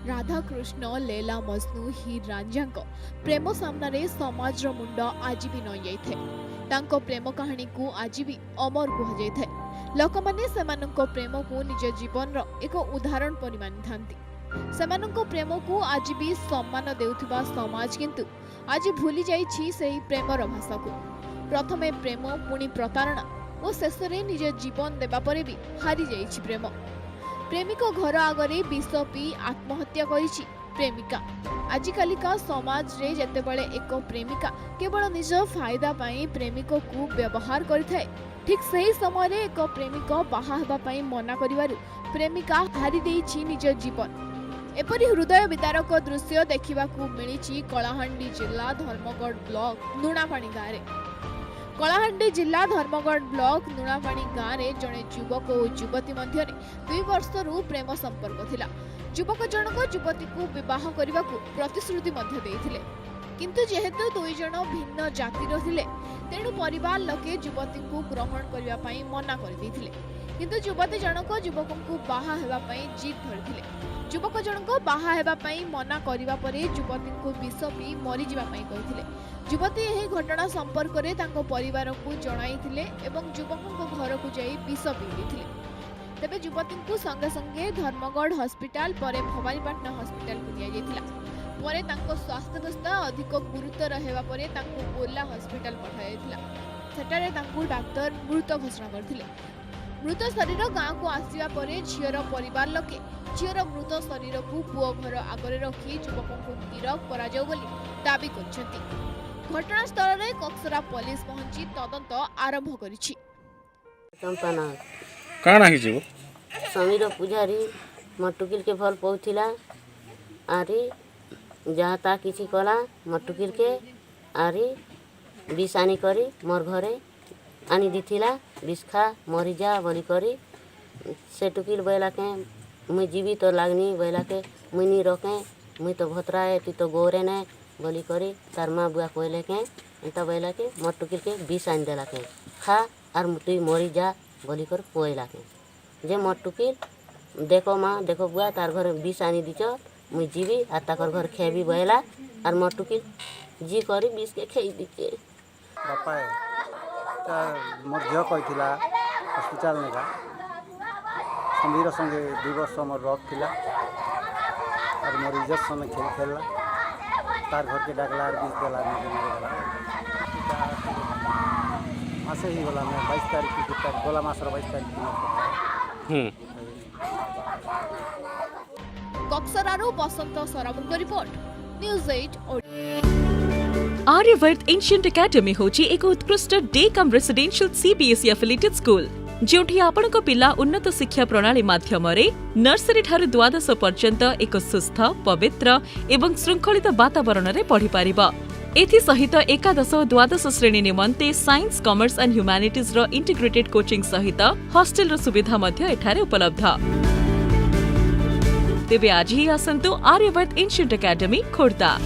राधा कृष्ण लैला मजनू हीर रांझांको प्रेम सामने समाज मुंड आज भी नई जाइए। तांको प्रेम कहानी को आज भी अमर कहुए। लोक मैंने प्रेम को निज जीवन एक उदाहरण परि मानि थांती। सेमानंको प्रेम को आज भी सम्मान देउथिबा समाज किंतु आज भूली जाइछि सेही प्रेमर भाषा को। प्रथमे प्रेम पुणी प्रतारणा और शेष में निज जीवन देबा परे भी हारी जाइछि प्रेम। प्रेमिक घर आगरे विष पी आत्महत्या करिछि प्रेमिका। आजिकालिका समाज रे जेतेबेले एक प्रेमिका केवल निज फायदा पाई प्रेमिक को व्यवहार करिथाय, ठीक सही समय रे एक प्रेमिक बाहा हेबा पाई मना करिवारु प्रेमिका हारी देइछि निज जीवन। एपरी हृदय विदारक दृश्य देखिबाकू मिलिछि कलाहांडी जिला धर्मगढ़ ब्लॉक नुणापाणी गाँव में। कलाहांडी जिला धर्मगढ़ ब्लॉक नुणापाणी गाँव में जड़े युवक और युवती मध्य 2 वर्षरू प्रेम संपर्क थिला। युवक जनक युवती को विवाह करने को प्रतिश्रुति मध्य देइथिले, किंतु जेहेतु 2 जण भिन्न जातिर थिले तेणु परिवार लोके युवती को ग्रहण करने पई मना कर देइथिले। किंतु युवती जनक युवक को बाहा हेबा पई जिद धरिथिले। युवक जनक बाहा हेबा पई मना करिबा परे युवती को विष पी मरी जिबा पई कहिथिले। युवती यह घटना संपर्क में तांको परिवार को जणाइथिले एवं युवक घर को जाई विष पी देथिले। तेबे युवती को संगे संगे धर्मगढ़ हॉस्पिटल पर भवानीपाटना हॉस्पिटल को दिया जायतिला। परे तांको स्वास्थ्यावस्था अधिक गुरुतर हेबा परे तांको बोला हॉस्पिटल पठाया जायतिला। सेटारे तांको डाक्टर मृत घोषणा करथिले। मृत शरीर गाँव को आसिया परे झीर परिवार लोके झीर मृत शरीर को पुओ घर आगरे रखी युवक को गिरफ करा जाऊ बोली दाबी करछंती। घटनास्थल में कक्सरा पुलिस पहुंची तदंत आरंभ करिछि। चंपाना काना हिजो समीर पुजारी मटुकिल के भल पहुथिला आरी जहाँ ता किसी कला मटुकिल के आरी विष आनी करी मोर घरे आनी दिथिला। विष खा मरी जा बोली करी से टुकिल बैला के मुई जीवी तो लागनी बैला के मुई नी रखे मुई तो भतरा है ती तो गोरे ने बोली करी तार माँ बुआ कहले के एंता बैला के मटुकिल के विष आनी देला के खा आर तुई मरी जा बोली कर कहला के जे मटुकिल देखो माँ देखो बुआ तार घर विष आनी दीच मुई जीवी आर ताकर घर खेबी बैला आर मटुकिल जी करी विष के खेई दीचे। बापा मोर झील कही हस्पिटाल नेगा समीर संगे 2 वर्ष मोर रफ थिला और मोर इज्जत संगे खेल खेलला तार घर के डाकला और 20 देला मासे ही बोला मैं 22 तारीख की गोला मासर 22 तारीख की कक्सरारू बसंत सरामुंग report news 8 Aryavart ancient academy होची एक उत्कृष्ट day cum residential CBSE affiliated school जोठी आपण को पिला उन्नत शिक्षा प्रणाली माध्यम रे नर्सरी ठारू द्वादश पर्यंत एक सुस्थ पवित्र एवं श्रृंखलित वातावरण रे पढ़ी पारिबा। एथि सहित एकादश और द्वादश श्रेणी निमंते साइंस कॉमर्स एंड ह्यूमैनिटीज रो इंटीग्रेटेड कोचिंग सहित हॉस्टल रो सुविधा मध्य एठारे उपलब्ध। तेबे आज ही आसंतु आर्यवर्त एंशिएंट एकेडमी खोर्धा।